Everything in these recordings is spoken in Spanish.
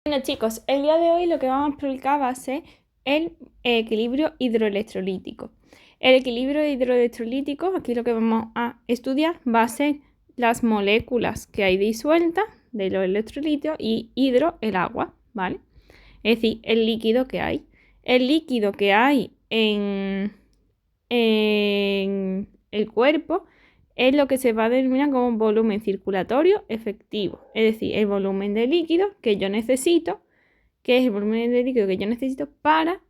Bueno chicos, el día de hoy lo que vamos a explicar va a ser el equilibrio hidroelectrolítico. El equilibrio hidroelectrolítico, aquí lo que vamos a estudiar va a ser las moléculas que hay disueltas de los electrolitos y hidro, el agua, ¿vale? Es decir, el líquido que hay. El líquido que hay en el cuerpo es lo que se va a denominar como volumen circulatorio efectivo, es decir, el volumen de líquido que yo necesito, para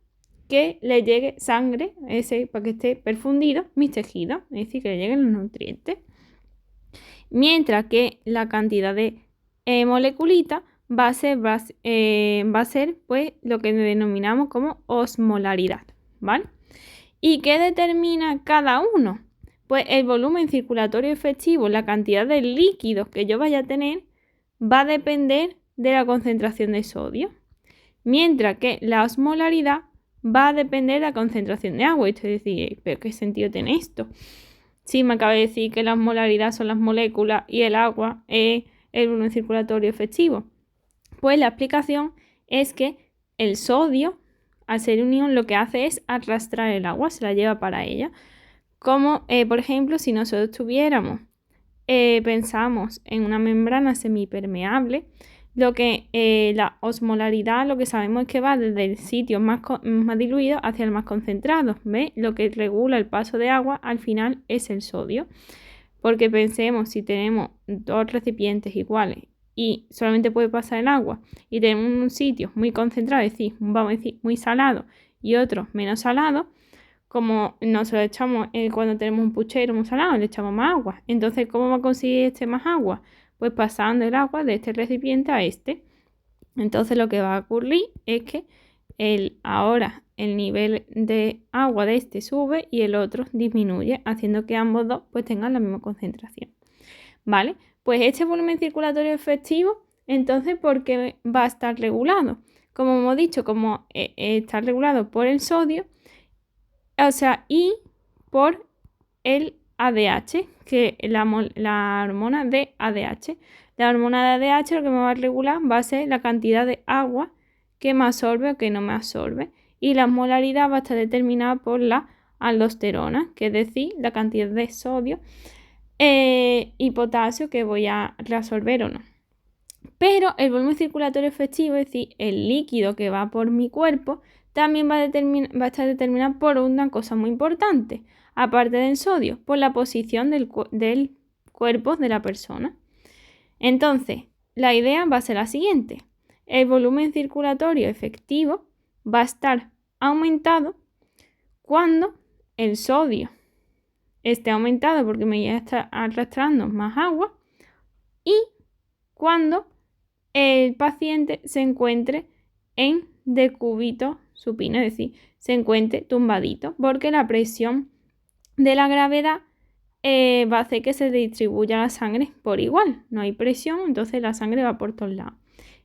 que le llegue sangre, para que esté perfundido mis tejidos, es decir, que le lleguen los nutrientes. Mientras que la cantidad de moleculitas va a ser pues lo que denominamos como osmolaridad, ¿vale? ¿Y qué determina cada uno? Pues el volumen circulatorio efectivo, la cantidad de líquidos que yo vaya a tener, va a depender de la concentración de sodio. Mientras que la osmolaridad va a depender de la concentración de agua. Y usted dice, ¿pero qué sentido tiene esto? Sí, me acaba de decir que la osmolaridad son las moléculas y el agua es el volumen circulatorio efectivo. Pues la explicación es que el sodio, al ser unión, lo que hace es arrastrar el agua, se la lleva para ella. Como, por ejemplo, si nosotros pensamos en una membrana semipermeable, la osmolaridad, lo que sabemos es que va desde el sitio más diluido hacia el más concentrado. ¿Ves? Lo que regula el paso de agua al final es el sodio. Porque pensemos, si tenemos dos recipientes iguales y solamente puede pasar el agua y tenemos un sitio muy concentrado, es decir, vamos a decir muy salado y otro menos salado, como nosotros echamos cuando tenemos un puchero muy salado, le echamos más agua. Entonces, ¿cómo va a conseguir más agua? Pues pasando el agua de este recipiente a este. Entonces lo que va a ocurrir es que ahora el nivel de agua de este sube y el otro disminuye, haciendo que ambos dos pues tengan la misma concentración. ¿Vale? Pues este volumen circulatorio efectivo, entonces, ¿por qué va a estar regulado? Como hemos dicho, como está regulado por el sodio, y por el ADH, que es la hormona de ADH. La hormona de ADH lo que me va a regular va a ser la cantidad de agua que me absorbe o que no me absorbe. Y la molaridad va a estar determinada por la aldosterona, que es decir, la cantidad de sodio y potasio que voy a reabsorber o no. Pero el volumen circulatorio efectivo, es decir, el líquido que va por mi cuerpo, también va a estar determinado por una cosa muy importante, aparte del sodio, por la posición del cuerpo de la persona. Entonces, la idea va a ser la siguiente. El volumen circulatorio efectivo va a estar aumentado cuando el sodio esté aumentado porque me ya está arrastrando más agua y cuando el paciente se encuentre en decúbito supino, es decir, se encuentre tumbadito, porque la presión de la gravedad va a hacer que se distribuya la sangre por igual. No hay presión, entonces la sangre va por todos lados.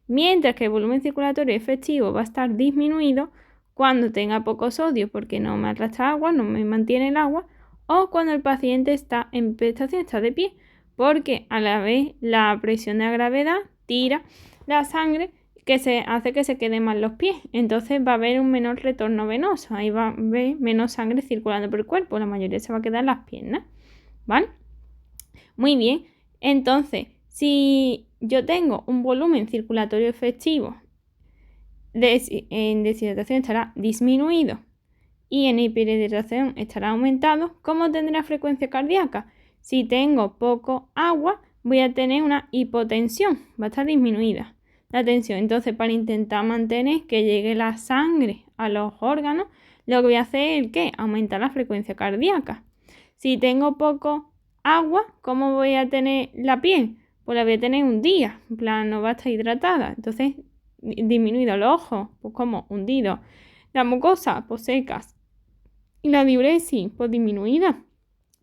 Mientras que el volumen circulatorio efectivo va a estar disminuido cuando tenga poco sodio, porque no me arrastra agua, no me mantiene el agua, o cuando el paciente está en expectación, está de pie, porque a la vez la presión de la gravedad tira la sangre que se hace que se queden más los pies. Entonces va a haber un menor retorno venoso. Ahí va a haber menos sangre circulando por el cuerpo. La mayoría se va a quedar en las piernas. ¿Vale? Muy bien. Entonces, si yo tengo un volumen circulatorio efectivo, en deshidratación estará disminuido y en hiperhidratación estará aumentado, ¿cómo tendrá frecuencia cardíaca? Si tengo poco agua, voy a tener una hipotensión, va a estar disminuida la tensión. Entonces, para intentar mantener que llegue la sangre a los órganos, lo que voy a hacer es ¿qué? Aumentar la frecuencia cardíaca. Si tengo poco agua, ¿cómo voy a tener la piel? Pues la voy a tener hundida, en plan, no va a estar hidratada. Entonces, disminuido los ojos, pues como hundido. La mucosa, pues secas. Y la diuresis, pues disminuida,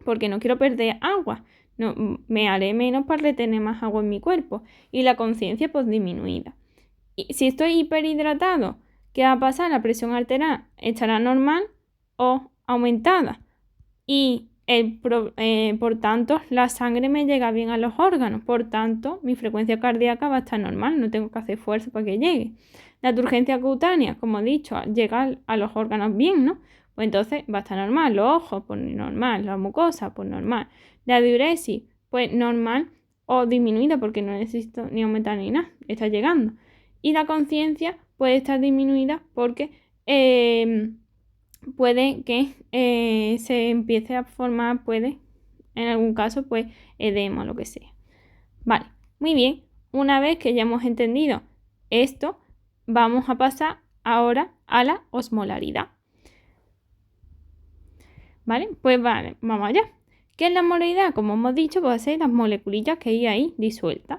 porque no quiero perder agua. No, me haré menos para retener más agua en mi cuerpo. Y la conciencia, pues disminuida. Y si estoy hiperhidratado, ¿qué va a pasar? La presión arterial estará normal o aumentada. Y por tanto, la sangre me llega bien a los órganos, por tanto, mi frecuencia cardíaca va a estar normal, no tengo que hacer esfuerzo para que llegue. La turgencia cutánea, como he dicho, llega a los órganos bien, ¿no? Pues entonces va a estar normal, los ojos, pues normal, la mucosa, pues normal. La diuresis, pues normal o disminuida porque no necesito ni aumentar ni nada, está llegando. Y la conciencia puede estar disminuida porque puede que se empiece a formar, en algún caso, pues edema o lo que sea. Vale, muy bien. Una vez que ya hemos entendido esto, vamos a pasar ahora a la osmolaridad. ¿Vale? Pues vale, vamos allá. ¿Qué es la osmolaridad? Como hemos dicho, puede ser las moleculillas que hay ahí disueltas.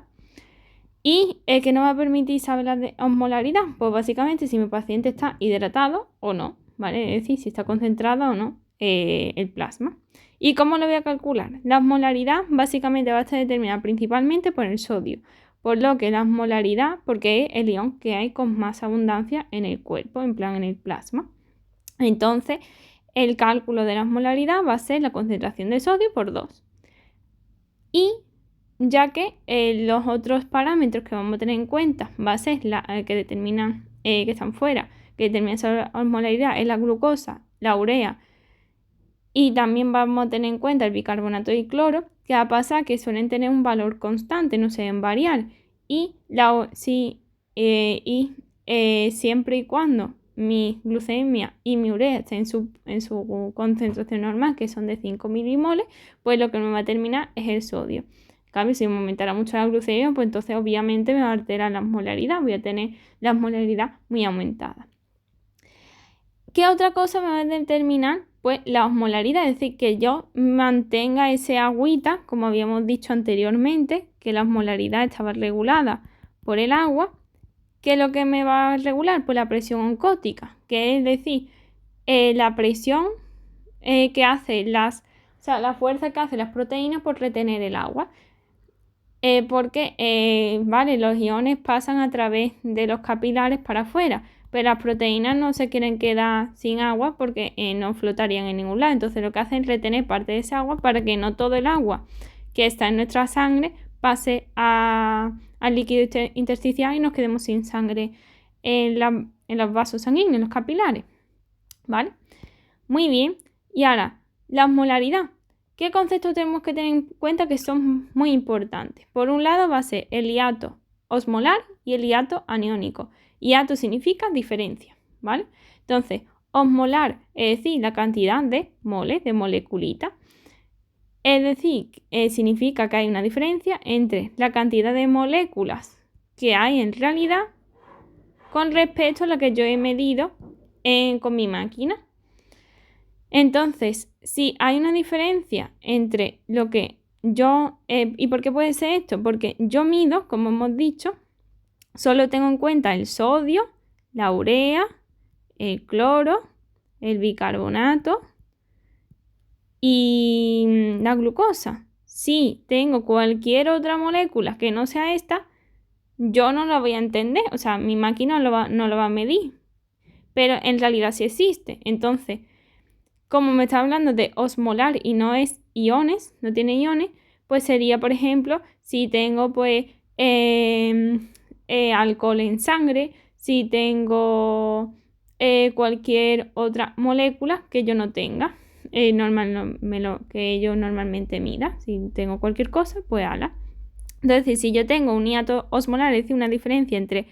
¿Y qué nos va a permitir saber la osmolaridad? Pues básicamente si mi paciente está hidratado o no, ¿vale? Es decir, si está concentrado o no el plasma. ¿Y cómo lo voy a calcular? La osmolaridad básicamente va a estar determinada principalmente por el sodio, por lo que la osmolaridad, porque es el ion que hay con más abundancia en el cuerpo, en plan en el plasma. Entonces, el cálculo de la osmolaridad va a ser la concentración de sodio por 2. Y ya que los otros parámetros que vamos a tener en cuenta va a ser que determinan, que están fuera, que determinan esa osmolaridad, es la glucosa, la urea, y también vamos a tener en cuenta el bicarbonato y el cloro, que va a pasar que suelen tener un valor constante, no se deben variar, y siempre y cuando mi glucemia y mi urea estén en su concentración normal, que son de 5 milimoles, pues lo que me va a terminar es el sodio. En cambio, si me aumentara mucho la glucemia, pues entonces obviamente me va a alterar la osmolaridad, voy a tener la osmolaridad muy aumentada. ¿Qué otra cosa me va a determinar? Pues la osmolaridad, es decir, que yo mantenga ese agüita, como habíamos dicho anteriormente, que la osmolaridad estaba regulada por el agua. ¿Qué es lo que me va a regular? Pues la presión oncótica, que es decir, la presión que hace la fuerza que hacen las proteínas por retener el agua. Porque los iones pasan a través de los capilares para afuera, pero las proteínas no se quieren quedar sin agua porque no flotarían en ningún lado. Entonces lo que hacen es retener parte de ese agua para que no todo el agua que está en nuestra sangre pase al líquido intersticial y nos quedemos sin sangre en los vasos sanguíneos, en los capilares. ¿Vale? Muy bien. Y ahora, la osmolaridad. ¿Qué conceptos tenemos que tener en cuenta que son muy importantes? Por un lado va a ser el hiato osmolar y el hiato aniónico. Hiato significa diferencia, ¿vale? Entonces, osmolar es decir, la cantidad de moles, de moleculitas. Es decir, significa que hay una diferencia entre la cantidad de moléculas que hay en realidad con respecto a la que yo he medido con mi máquina. Entonces, si hay una diferencia entre lo que yo... ¿Y por qué puede ser esto? Porque yo mido, como hemos dicho, solo tengo en cuenta el sodio, la urea, el cloro, el bicarbonato y la glucosa. Si tengo cualquier otra molécula que no sea esta, yo no la voy a entender. O sea, mi máquina no lo va a medir. Pero en realidad sí existe. Entonces, como me está hablando de osmolar y no es iones, no tiene iones, pues sería, por ejemplo, si tengo pues alcohol en sangre, si tengo cualquier otra molécula que yo no tenga, que yo normalmente mida. Si tengo cualquier cosa, pues ala. Entonces, si yo tengo un hiato osmolar, es decir, una diferencia entre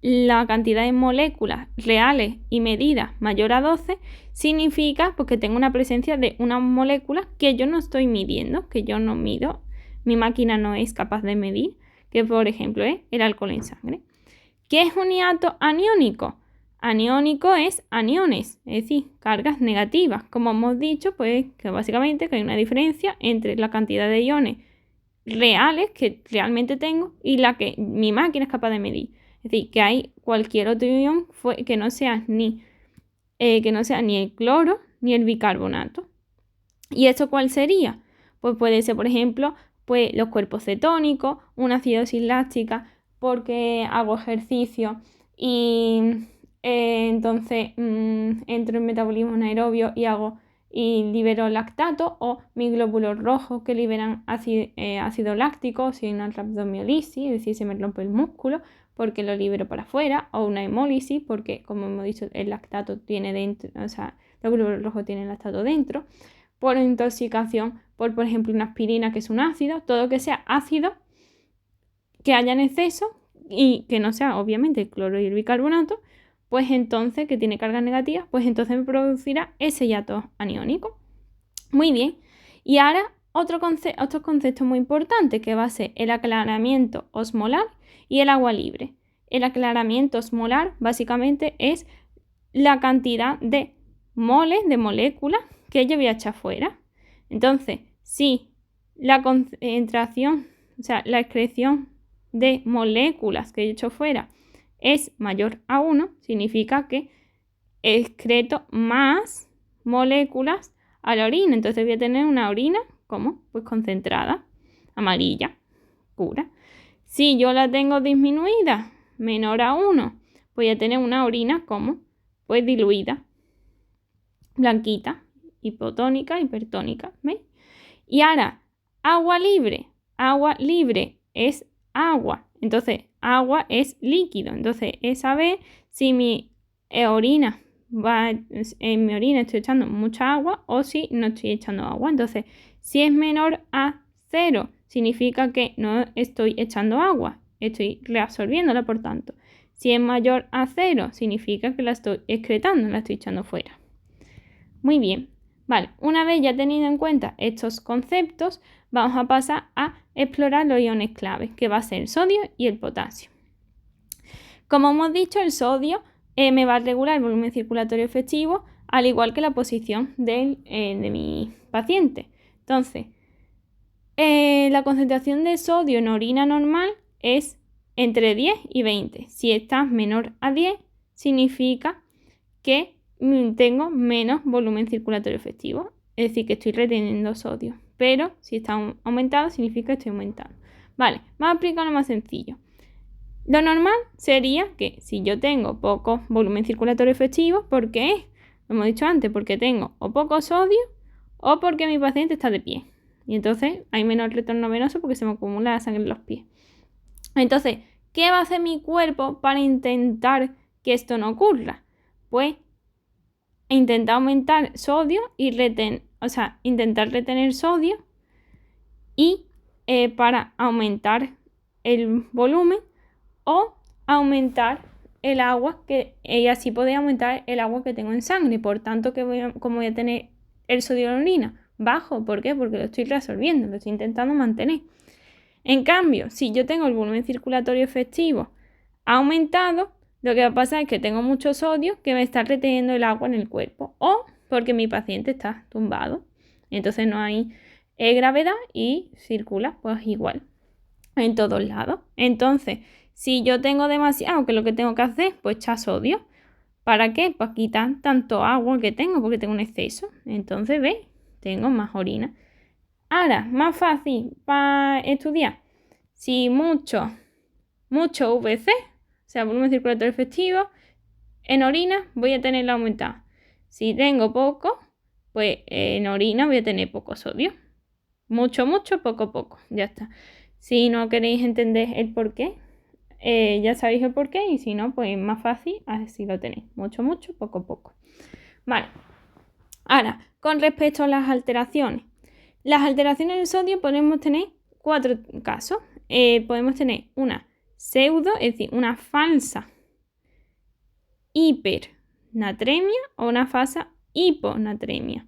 la cantidad de moléculas reales y medidas mayor a 12, significa pues, que tengo una presencia de una molécula que yo no estoy midiendo, que yo no mido, mi máquina no es capaz de medir, que por ejemplo es el alcohol en sangre. ¿Qué es un hiato aniónico? Aniónico es aniones, es decir, cargas negativas. Como hemos dicho, pues que básicamente que hay una diferencia entre la cantidad de iones reales que realmente tengo y la que mi máquina es capaz de medir. Es decir, que hay cualquier otro ion que no sea ni el cloro ni el bicarbonato. ¿Y esto cuál sería? Pues puede ser, por ejemplo, pues los cuerpos cetónicos, una acidosis láctica porque hago ejercicio y entonces entro en metabolismo anaerobio y libero lactato, o mis glóbulos rojos que liberan ácido láctico, si hay una rhabdomiolisis, es decir, se me rompe el músculo porque lo libero para afuera, o una hemólisis porque, como hemos dicho, el lactato tiene dentro, o sea, los glóbulos rojos tienen lactato dentro, por intoxicación, por ejemplo, una aspirina que es un ácido, todo que sea ácido, que haya en exceso y que no sea, obviamente, el cloro y el bicarbonato, pues entonces, que tiene cargas negativas, pues entonces me producirá ese hiato aniónico. Muy bien. Y ahora otros conceptos muy importantes, que va a ser el aclaramiento osmolar y el agua libre. El aclaramiento osmolar básicamente es la cantidad de moles, de moléculas que yo voy a echar fuera. Entonces, si la concentración, o sea, la excreción de moléculas que yo echo fuera es mayor a 1, significa que excreto más moléculas a la orina. Entonces voy a tener una orina, ¿cómo? Pues concentrada, amarilla, pura. Si yo la tengo disminuida, menor a 1, voy a tener una orina, ¿cómo? Pues diluida, blanquita, hipotónica, hipertónica, ¿veis? Y ahora, agua libre. Agua libre es agua. Entonces, agua es líquido. Entonces, es saber si mi orina en mi orina estoy echando mucha agua o si no estoy echando agua. Entonces, si es menor a 0, significa que no estoy echando agua. Estoy reabsorbiéndola, por tanto. Si es mayor a 0, significa que la estoy excretando, la estoy echando fuera. Muy bien. Vale, una vez ya tenido en cuenta estos conceptos, vamos a pasar a explorar los iones clave, que va a ser el sodio y el potasio. Como hemos dicho, el sodio me va a regular el volumen circulatorio efectivo, al igual que la posición de mi paciente. Entonces, la concentración de sodio en orina normal es entre 10 y 20. Si está menor a 10, significa que tengo menos volumen circulatorio efectivo, es decir, que estoy reteniendo sodio. Pero si está aumentado, significa que estoy aumentando. Vale, vamos a aplicarlo más sencillo. Lo normal sería que si yo tengo poco volumen circulatorio efectivo, ¿por qué? Lo hemos dicho antes, porque tengo o poco sodio o porque mi paciente está de pie. Y entonces hay menos retorno venoso porque se me acumula la sangre en los pies. Entonces, ¿qué va a hacer mi cuerpo para intentar que esto no ocurra? Pues intentar aumentar sodio y intentar retener sodio y para aumentar el volumen o aumentar el agua y así poder aumentar el agua que tengo en sangre. Por tanto, ¿cómo voy a tener el sodio en la orina? Bajo. ¿Por qué? Porque lo estoy resolviendo, lo estoy intentando mantener. En cambio, si yo tengo el volumen circulatorio efectivo aumentado, lo que va a pasar es que tengo mucho sodio que me está reteniendo el agua en el cuerpo, o porque mi paciente está tumbado. Entonces no hay gravedad y circula pues igual en todos lados. Entonces, si yo tengo demasiado, ¿qué es lo que tengo que hacer? Pues echar sodio. ¿Para qué? Pues quitar tanto agua que tengo, porque tengo un exceso. Entonces, ¿veis? Tengo más orina. Ahora, más fácil para estudiar. Si mucho VC, o sea, volumen circulatorio efectivo, en orina voy a tenerla aumentada. Si tengo poco, pues en orina voy a tener poco sodio. Mucho, poco. Ya está. Si no queréis entender el por qué, ya sabéis el por qué. Y si no, pues es más fácil, así lo tenéis. Mucho, poco. Vale. Ahora, con respecto a las alteraciones. Las alteraciones del sodio podemos tener 4 casos. Podemos tener una pseudo, es decir, una falsa hipernatremia o una falsa hiponatremia.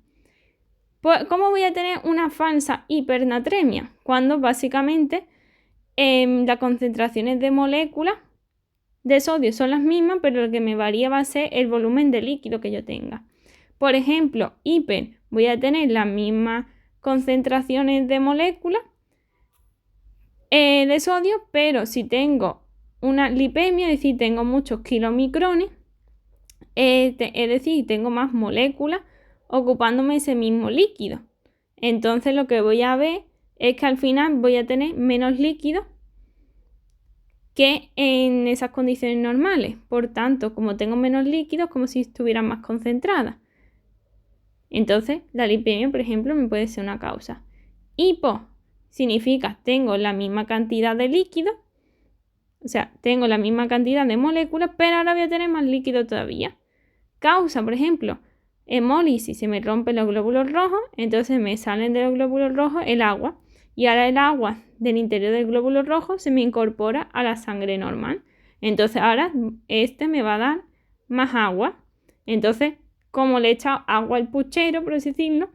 ¿Cómo voy a tener una falsa hipernatremia? Cuando básicamente las concentraciones de moléculas de sodio son las mismas, pero lo que me varía va a ser el volumen de líquido que yo tenga. Por ejemplo, voy a tener las mismas concentraciones de moléculas de sodio, pero si tengo una lipemia, es decir, tengo muchos kilomicrones, es decir, tengo más moléculas ocupándome ese mismo líquido. Entonces lo que voy a ver es que al final voy a tener menos líquido que en esas condiciones normales. Por tanto, como tengo menos líquidos, como si estuvieran más concentradas. Entonces, la lipemia, por ejemplo, me puede ser una causa. Hipo significa tengo la misma cantidad de líquido, o sea, tengo la misma cantidad de moléculas, pero ahora voy a tener más líquido todavía. Causa, por ejemplo, hemólisis, se me rompen los glóbulos rojos, entonces me salen de los glóbulos rojos el agua. Y ahora el agua del interior del glóbulo rojo se me incorpora a la sangre normal. Entonces ahora este me va a dar más agua. Entonces, como le he echado agua al puchero, por así decirlo,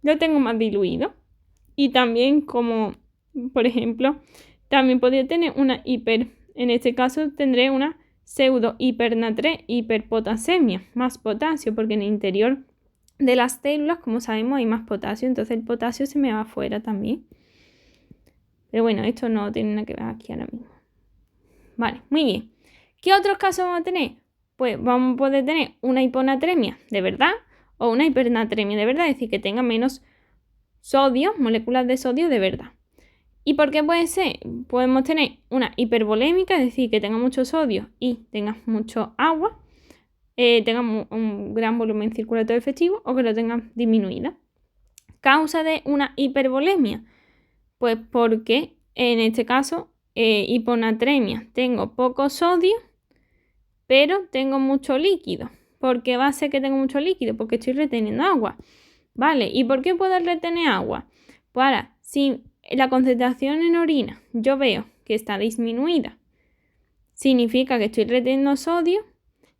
lo tengo más diluido. Y también como, por ejemplo, también podría tener en este caso tendré una pseudo hiperpotasemia, más potasio, porque en el interior de las células, como sabemos, hay más potasio, entonces el potasio se me va afuera también. Pero bueno, esto no tiene nada que ver aquí ahora mismo. Vale, muy bien. ¿Qué otros casos vamos a tener? Pues vamos a poder tener una hiponatremia de verdad o una hipernatremia de verdad, es decir, que tenga menos sodio, moléculas de sodio de verdad. ¿Y por qué puede ser? Podemos tener una hipervolémica, es decir, que tenga mucho sodio y tenga mucho agua, tenga un gran volumen circulatorio efectivo o que lo tenga disminuida. ¿Causa de una hipervolemia? Pues porque en este caso, hiponatremia, tengo poco sodio, pero tengo mucho líquido. ¿Por qué va a ser que tengo mucho líquido? Porque estoy reteniendo agua. ¿Vale? ¿Y por qué puedo retener agua? Pues ahora, si la concentración en orina yo veo que está disminuida, significa que estoy reteniendo sodio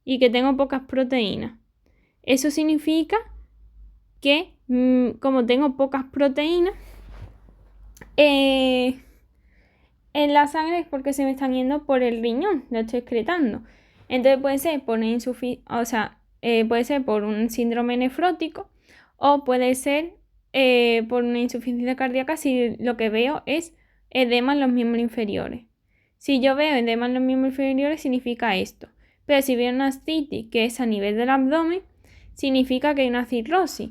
y que tengo pocas proteínas. Eso significa que como tengo pocas proteínas, en la sangre es porque se me están yendo por el riñón, lo estoy excretando. Entonces puede ser por puede ser por un síndrome nefrótico o puede ser por una insuficiencia cardíaca si lo que veo es edema en los miembros inferiores. Si yo veo edema en los miembros inferiores significa esto. Pero si veo una ascitis que es a nivel del abdomen, significa que hay una cirrosis.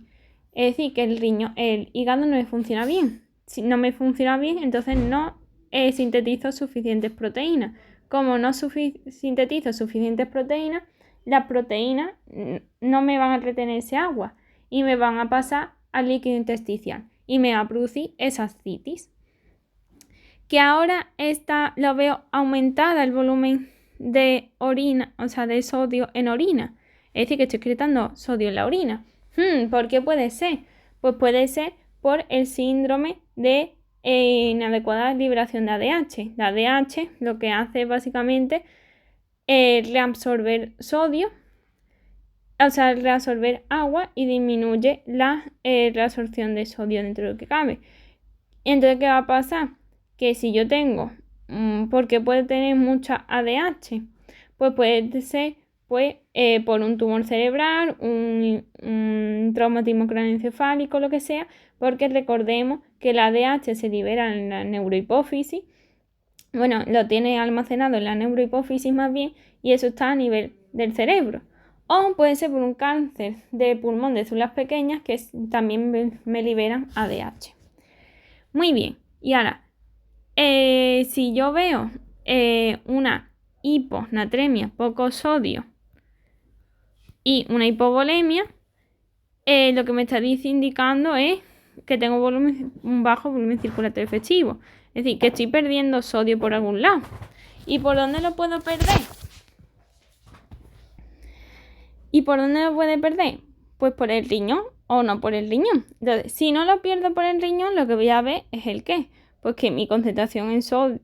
Es decir, que el hígado no me funciona bien. Si no me funciona bien, entonces no sintetizo suficientes proteínas. Como no sintetizo suficientes proteínas, las proteínas no me van a retener ese agua y me van a pasar al líquido intersticial y me va a producir esa ascitis. Que ahora lo veo aumentada el volumen de orina, o sea, de sodio en orina. Es decir, que estoy excretando sodio en la orina. ¿Por qué puede ser? Pues puede ser por el síndrome de inadecuada liberación de ADH. La ADH lo que hace básicamente es reabsorber sodio, o sea, reabsorber agua y disminuye la reabsorción de sodio dentro de lo que cabe. Entonces, ¿qué va a pasar? Que si yo tengo, porque puede tener mucha ADH, pues puede ser por un tumor cerebral, un traumatismo craneoencefálico, lo que sea, porque recordemos que la ADH se libera en la neurohipófisis, bueno, lo tiene almacenado en la neurohipófisis más bien, y eso está a nivel del cerebro. O puede ser por un cáncer de pulmón de células pequeñas que también me liberan ADH. Muy bien, y ahora, si yo veo una hiponatremia, poco sodio, y una hipovolemia, lo que me está indicando es que tengo un bajo volumen circulatorio efectivo. Es decir, que estoy perdiendo sodio por algún lado. ¿Y por dónde lo puedo perder? ¿Y por dónde lo puede perder? Pues por el riñón o no por el riñón. Entonces, si no lo pierdo por el riñón, lo que voy a ver es el qué. Pues que mi concentración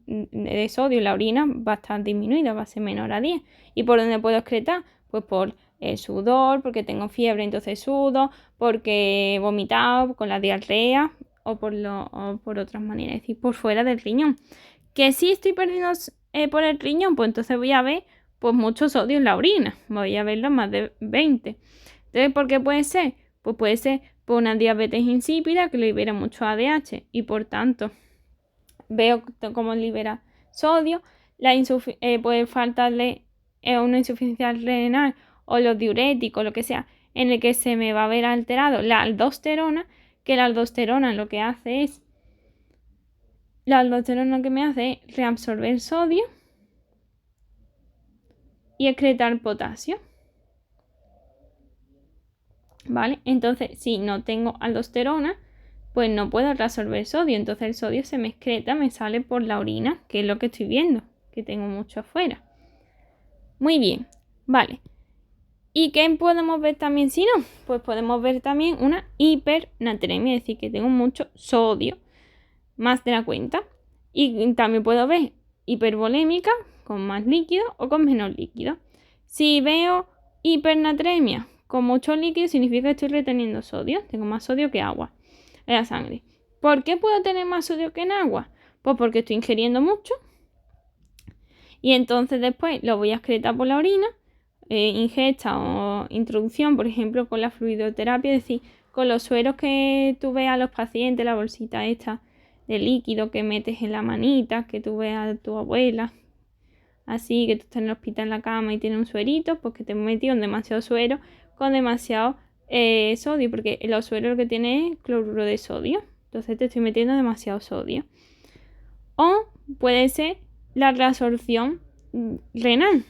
de sodio en la orina va a estar disminuida, va a ser menor a 10. ¿Y por dónde puedo excretar? Pues por el sudor, porque tengo fiebre, entonces sudo, porque he vomitado, con la diarrea o por otras maneras, es decir, por fuera del riñón. Que si estoy perdiendo por el riñón, pues entonces voy a ver pues mucho sodio en la orina, voy a verlo más de 20. Entonces, ¿por qué puede ser? Pues puede ser por una diabetes insípida que libera mucho ADH y por tanto veo cómo libera sodio, puede faltarle una insuficiencia renal o los diuréticos, lo que sea, en el que se me va a ver alterado la aldosterona, que la aldosterona lo que hace es, la aldosterona que me hace es reabsorber sodio y excretar potasio. ¿vale? Entonces, si no tengo aldosterona, pues no puedo reabsorber sodio. Entonces el sodio se me excreta, me sale por la orina, que es lo que estoy viendo, que tengo mucho afuera. Muy bien, vale. ¿Y qué podemos ver también si no? Pues podemos ver también una hipernatremia, es decir, que tengo mucho sodio, más de la cuenta. Y también puedo ver hipervolémica, con más líquido o con menos líquido. Si veo hipernatremia con mucho líquido, significa que estoy reteniendo sodio. Tengo más sodio que agua en la sangre. ¿Por qué puedo tener más sodio que en agua? Pues porque estoy ingiriendo mucho. Y entonces después lo voy a excretar por la orina, ingesta o introducción, por ejemplo, con la fluidoterapia, es decir, con los sueros que tú ves a los pacientes, la bolsita esta de líquido que metes en la manita, que tú ves a tu abuela, así que tú estás en el hospital en la cama y tienes un suerito, pues que te metieron demasiado suero con demasiado sodio, porque los sueros lo que tiene es cloruro de sodio, entonces te estoy metiendo demasiado sodio. O puede ser la reabsorción renal,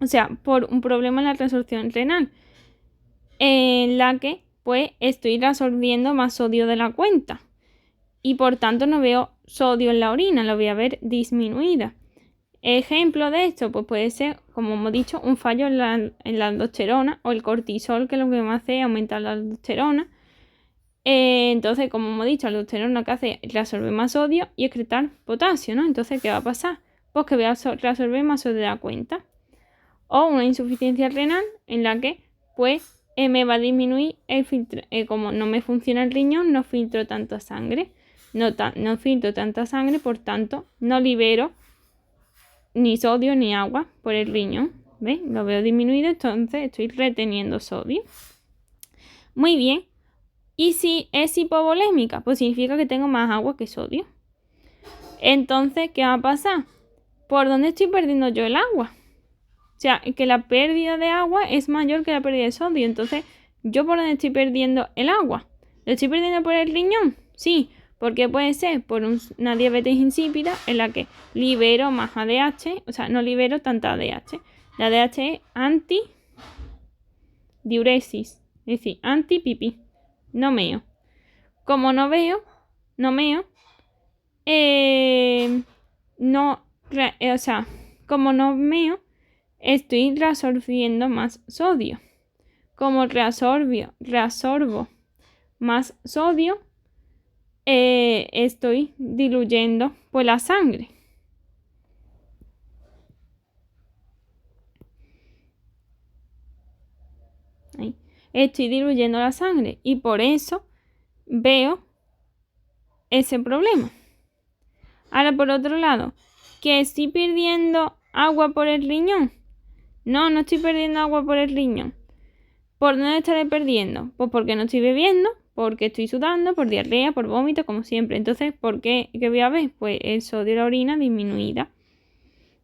o sea, por un problema en la reabsorción renal, en la que pues estoy reabsorbiendo más sodio de la cuenta y por tanto no veo sodio en la orina, lo voy a ver disminuida. Ejemplo de esto, pues puede ser, como hemos dicho, un fallo en la aldosterona o el cortisol, que lo que me hace es aumentar la aldosterona. Entonces, como hemos dicho, la aldosterona lo que hace es reabsorber más sodio y excretar potasio, ¿no? Entonces, ¿qué va a pasar? Pues que voy a reabsorber más sodio de la cuenta. O una insuficiencia renal en la que, pues, me va a disminuir el filtro. Como no me funciona el riñón, no filtro tanta sangre. No filtro tanta sangre, por tanto, no libero ni sodio ni agua por el riñón. ¿Ves? Lo veo disminuido, entonces estoy reteniendo sodio. Muy bien. Y si es hipovolémica, pues significa que tengo más agua que sodio. Entonces, ¿qué va a pasar? ¿Por dónde estoy perdiendo yo el agua? O sea, que la pérdida de agua es mayor que la pérdida de sodio. Entonces, ¿yo por dónde estoy perdiendo el agua? ¿Lo estoy perdiendo por el riñón? Sí, porque puede ser por una diabetes insípida en la que libero más ADH, o sea, no libero tanta ADH. La ADH es antidiuresis, es decir, antipipí, no meo. Como no meo, como no meo, estoy reabsorbiendo más sodio. Como reabsorbo más sodio, estoy diluyendo pues la sangre. Ahí. Estoy diluyendo la sangre y por eso veo ese problema. Ahora, por otro lado, ¿que estoy perdiendo agua por el riñón? No estoy perdiendo agua por el riñón. ¿Por dónde estaré perdiendo? Pues porque no estoy bebiendo, porque estoy sudando, por diarrea, por vómito, como siempre. Entonces, ¿por qué? ¿Qué voy a ver? Pues el sodio de la orina disminuida.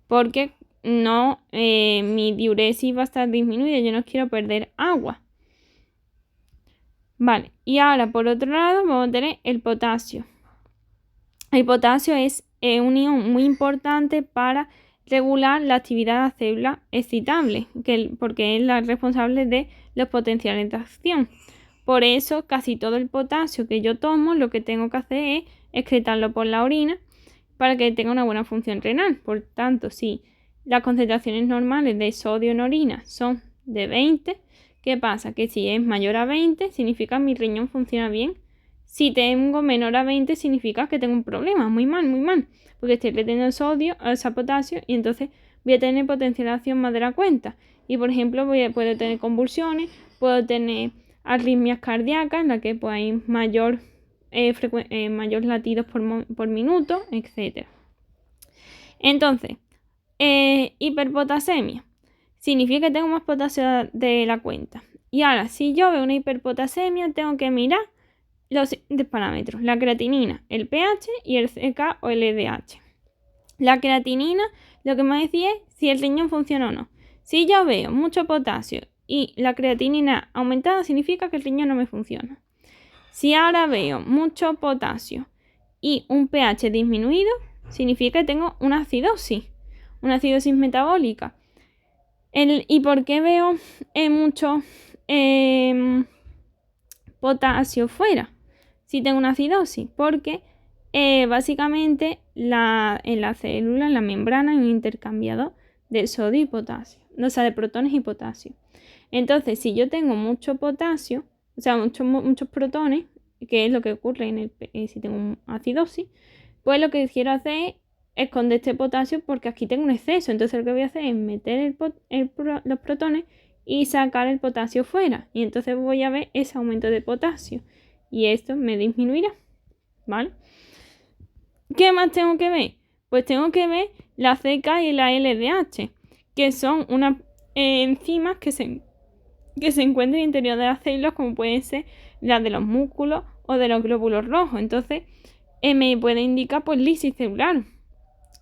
Porque no, mi diuresis va a estar disminuida. Yo no quiero perder agua. Vale, y ahora por otro lado vamos a tener el potasio. El potasio es un ion muy importante para regular la actividad de la célula excitable, porque es la responsable de los potenciales de acción. Por eso casi todo el potasio que yo tomo, lo que tengo que hacer es excretarlo por la orina para que tenga una buena función renal. Por tanto, si las concentraciones normales de sodio en orina son de 20, ¿qué pasa? Que si es mayor a 20 significa que mi riñón funciona bien. Si tengo menor a 20 significa que tengo un problema, muy mal, porque estoy reteniendo sodio, o sea, potasio, y entonces voy a tener potencial de acción más de la cuenta. Y por ejemplo, puedo tener convulsiones, puedo tener arritmias cardíacas, en la que pues, hay mayor latidos por minuto, etc. Entonces, hiperpotasemia significa que tengo más potasio de la cuenta. Y ahora, si yo veo una hiperpotasemia, tengo que mirar los siguientes parámetros: la creatinina, el pH y el CK o el LDH. La creatinina, lo que me decía es si el riñón funciona o no. Si yo veo mucho potasio y la creatinina aumentada, significa que el riñón no me funciona. Si ahora veo mucho potasio y un pH disminuido, significa que tengo una acidosis metabólica. ¿Y por qué veo mucho potasio fuera, si tengo una acidosis, porque básicamente en la célula, en la membrana, hay un intercambiador de sodio y potasio, o sea, de protones y potasio. Entonces, si yo tengo mucho potasio, o sea, muchos protones, que es lo que ocurre si tengo acidosis, pues lo que quiero hacer es esconder este potasio porque aquí tengo un exceso. Entonces lo que voy a hacer es meter los protones y sacar el potasio fuera. Y entonces voy a ver ese aumento de potasio. Y esto me disminuirá, ¿vale? ¿Qué más tengo que ver? Pues tengo que ver la CK y la LDH, que son unas enzimas que se encuentran en el interior de las células, como pueden ser las de los músculos o de los glóbulos rojos. Entonces, me puede indicar pues lisis celular,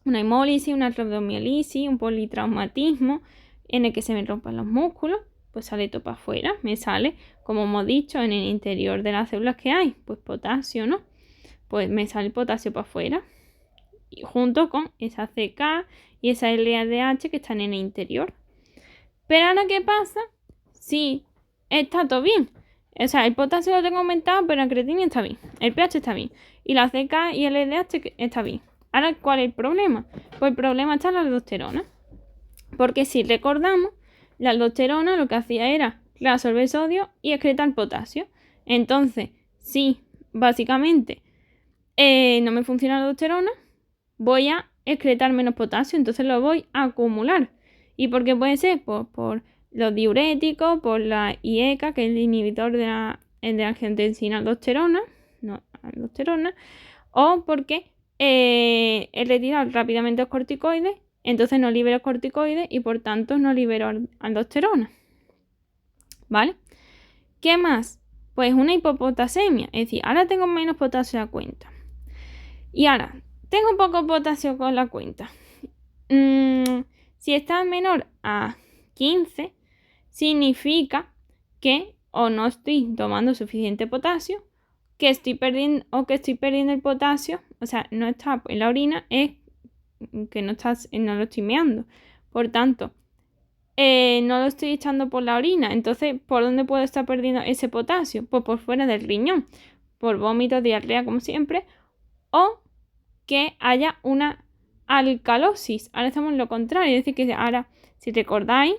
una hemólisis, una rhabdomiolisis, un politraumatismo en el que se me rompan los músculos, pues sale todo para afuera, me sale, como hemos dicho, en el interior de las células que hay, pues potasio, ¿no? Pues me sale potasio para afuera, y junto con esa CK y esa LDH que están en el interior. Pero ahora, ¿qué pasa? Sí, está todo bien. O sea, el potasio lo tengo aumentado, pero la creatinina está bien. El pH está bien. Y la CK y el LDH está bien. Ahora, ¿cuál es el problema? Pues el problema está en la aldosterona. Porque si recordamos, la aldosterona lo que hacía era reabsorber sodio y excretar potasio. Entonces, si básicamente no me funciona la aldosterona, voy a excretar menos potasio, entonces lo voy a acumular. ¿Y por qué puede ser? Pues por los diuréticos, por la IECA, que es el inhibidor de la angiotensina aldosterona, o porque he retirado rápidamente los corticoides, entonces no libero corticoides y por tanto no libero aldosterona. ¿Vale? ¿Qué más? Pues una hipopotasemia, es decir, ahora tengo menos potasio a la cuenta. Y ahora, tengo poco potasio con la cuenta. Si está menor a 15, significa que o no estoy tomando suficiente potasio, que estoy perdiendo el potasio, o sea, no está en la orina, es que no lo estoy meando. Por tanto, no lo estoy echando por la orina. Entonces, ¿por dónde puedo estar perdiendo ese potasio? Pues por fuera del riñón, por vómito, diarrea, como siempre, o que haya una alcalosis. Ahora estamos en lo contrario, es decir, que ahora, si recordáis,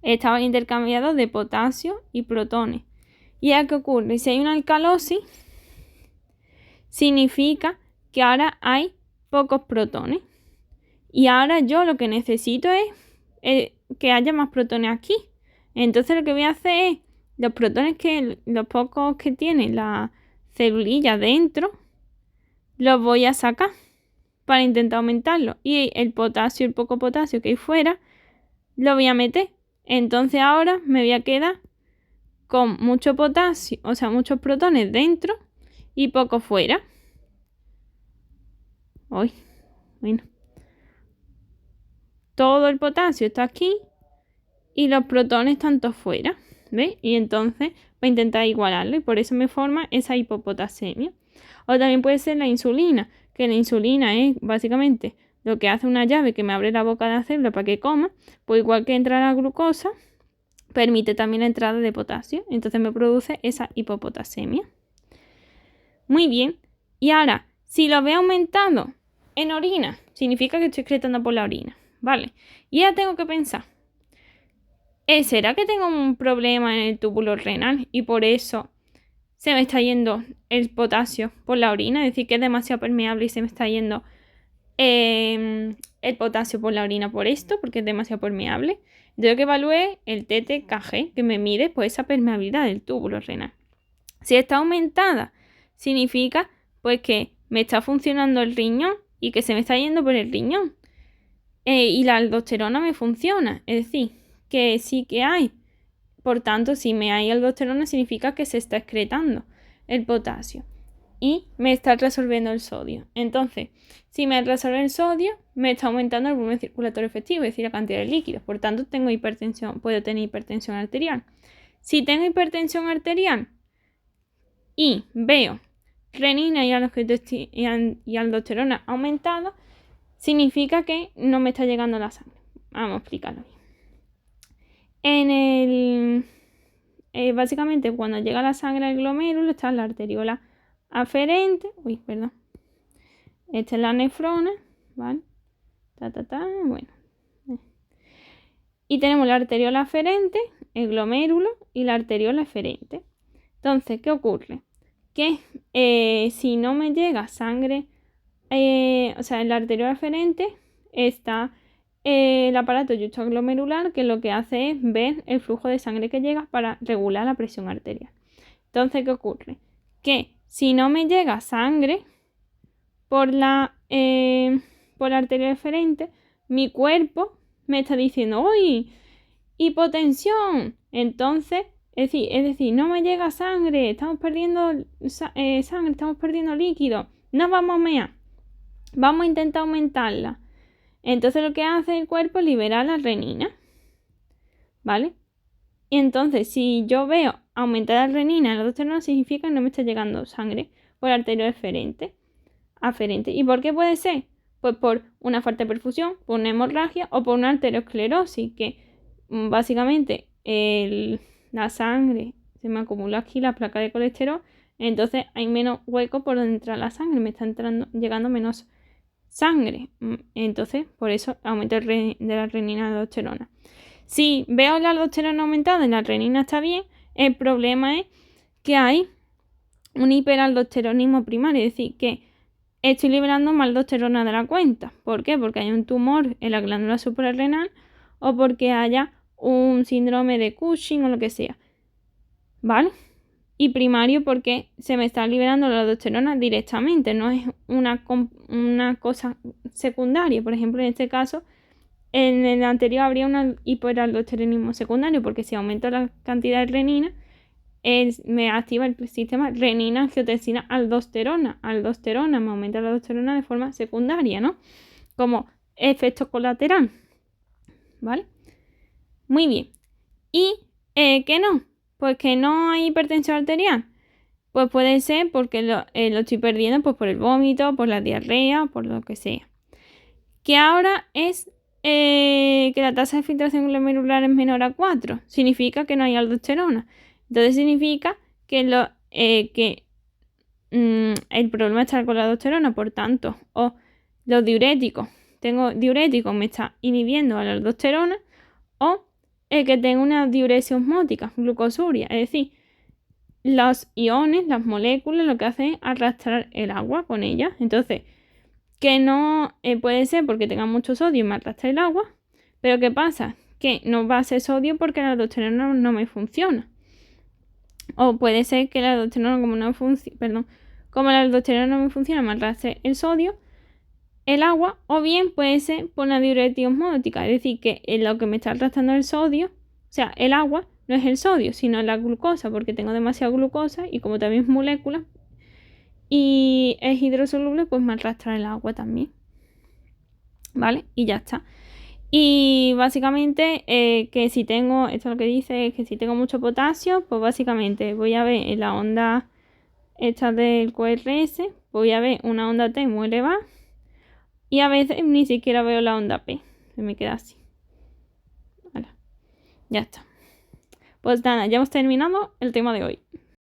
estaban intercambiados de potasio y protones. ¿Y ahora qué ocurre? Si hay una alcalosis, significa que ahora hay pocos protones. Y ahora yo lo que necesito es que haya más protones aquí. Entonces lo que voy a hacer es los pocos que tiene la celulilla dentro, los voy a sacar para intentar aumentarlo. Y el poco potasio que hay fuera, lo voy a meter. Entonces ahora me voy a quedar con mucho potasio, o sea, muchos protones dentro y poco fuera. Bueno. Todo el potasio está aquí y los protones están todos fuera. ¿Ves? Y entonces voy a intentar igualarlo y por eso me forma esa hipopotasemia. O también puede ser la insulina, que la insulina es básicamente lo que hace una llave que me abre la boca de la célula para que coma, pues igual que entra la glucosa, permite también la entrada de potasio. Entonces me produce esa hipopotasemia. Muy bien. Y ahora, si lo veo aumentado en orina, significa que estoy excretando por la orina. Vale. Y ahora tengo que pensar, ¿será que tengo un problema en el túbulo renal y por eso se me está yendo el potasio por la orina? Es decir, que es demasiado permeable y se me está yendo el potasio por la orina por esto, porque es demasiado permeable. Tengo que evaluar el TTKG, que me mide pues esa permeabilidad del túbulo renal. Si está aumentada, significa pues que me está funcionando el riñón y que se me está yendo por el riñón. Y la aldosterona me funciona, es decir, que sí que hay. Por tanto, si me hay aldosterona significa que se está excretando el potasio y me está resolviendo el sodio. Entonces, si me resuelve el sodio, me está aumentando el volumen circulatorio efectivo, es decir, la cantidad de líquidos. Por tanto, puedo tener hipertensión arterial. Si tengo hipertensión arterial y veo renina y aldosterona aumentado, significa que no me está llegando la sangre. Vamos a explicarlo bien. En el... básicamente cuando llega la sangre al glomérulo está la arteriola aferente. Uy, perdón. Esta es la nefrona, ¿vale? Bueno. Y tenemos la arteriola aferente, el glomérulo y la arteriola eferente. Entonces, ¿qué ocurre? Que si no me llega sangre, o sea, en la arteriola aferente está el aparato yuxtaglomerular, que lo que hace es ver el flujo de sangre que llega para regular la presión arterial. Entonces, ¿qué ocurre? Que si no me llega sangre por la arteria eferente, mi cuerpo me está diciendo, ¡uy! ¡Hipotensión! Entonces, es decir, no me llega sangre, estamos perdiendo sangre, estamos perdiendo líquido, no vamos a mear, vamos a intentar aumentarla. Entonces lo que hace el cuerpo es liberar la renina, ¿vale? Y entonces, si yo veo aumentar la renina en la aldosterona, significa que no me está llegando sangre por la arteria aferente. ¿Y por qué puede ser? Pues por una falta de perfusión, por una hemorragia o por una arteriosclerosis, que básicamente la sangre se me acumula aquí, la placa de colesterol, entonces hay menos hueco por donde entra la sangre, me está llegando menos sangre. Entonces, por eso aumento de la renina a la aldosterona. Si veo la aldosterona aumentada y la renina está bien, el problema es que hay un hiperaldosteronismo primario, es decir, que estoy liberando más aldosterona de la cuenta. ¿Por qué? Porque hay un tumor en la glándula suprarrenal o porque haya un síndrome de Cushing o lo que sea. ¿Vale? Y primario porque se me está liberando la aldosterona directamente, no es una cosa secundaria. Por ejemplo, en este caso, en el anterior habría un hiperaldosteronismo secundario porque si aumento la cantidad de renina, me activa el sistema renina-angiotensina-aldosterona. Me aumenta la aldosterona de forma secundaria, ¿no? Como efecto colateral. ¿Vale? Muy bien. ¿Y qué no? Pues que no hay hipertensión arterial. Pues puede ser porque lo estoy perdiendo pues por el vómito, por la diarrea, por lo que sea. Que ahora es que la tasa de filtración glomerular es menor a 4. Significa que no hay aldosterona. Entonces significa que el problema está con la aldosterona, por tanto, o los diuréticos. Tengo diuréticos, me está inhibiendo a la aldosterona, o que tengo una diuresia osmótica, glucosuria, es decir, los iones, las moléculas, lo que hacen es arrastrar el agua con ellas. Entonces, que no puede ser porque tenga mucho sodio y me arrastra el agua, pero ¿qué pasa? Que no va a ser sodio porque la aldosterona no me funciona. O puede ser que la aldosterona como la aldosterona no me funciona, me arrastre el sodio, el agua, o bien puede ser por una diuresis osmótica, es decir, que lo que me está arrastrando el sodio, o sea, el agua, no es el sodio, sino la glucosa, porque tengo demasiada glucosa y como también es molécula y es hidrosoluble, pues me arrastra el agua también. ¿Vale? Y ya está. Y básicamente que si tengo, esto lo que dice es que si tengo mucho potasio, pues básicamente voy a ver en la onda esta del QRS, voy a ver una onda T muy elevada y a veces ni siquiera veo la onda P, se me queda así. Vale. Ya está. Pues nada, ya hemos terminado el tema de hoy.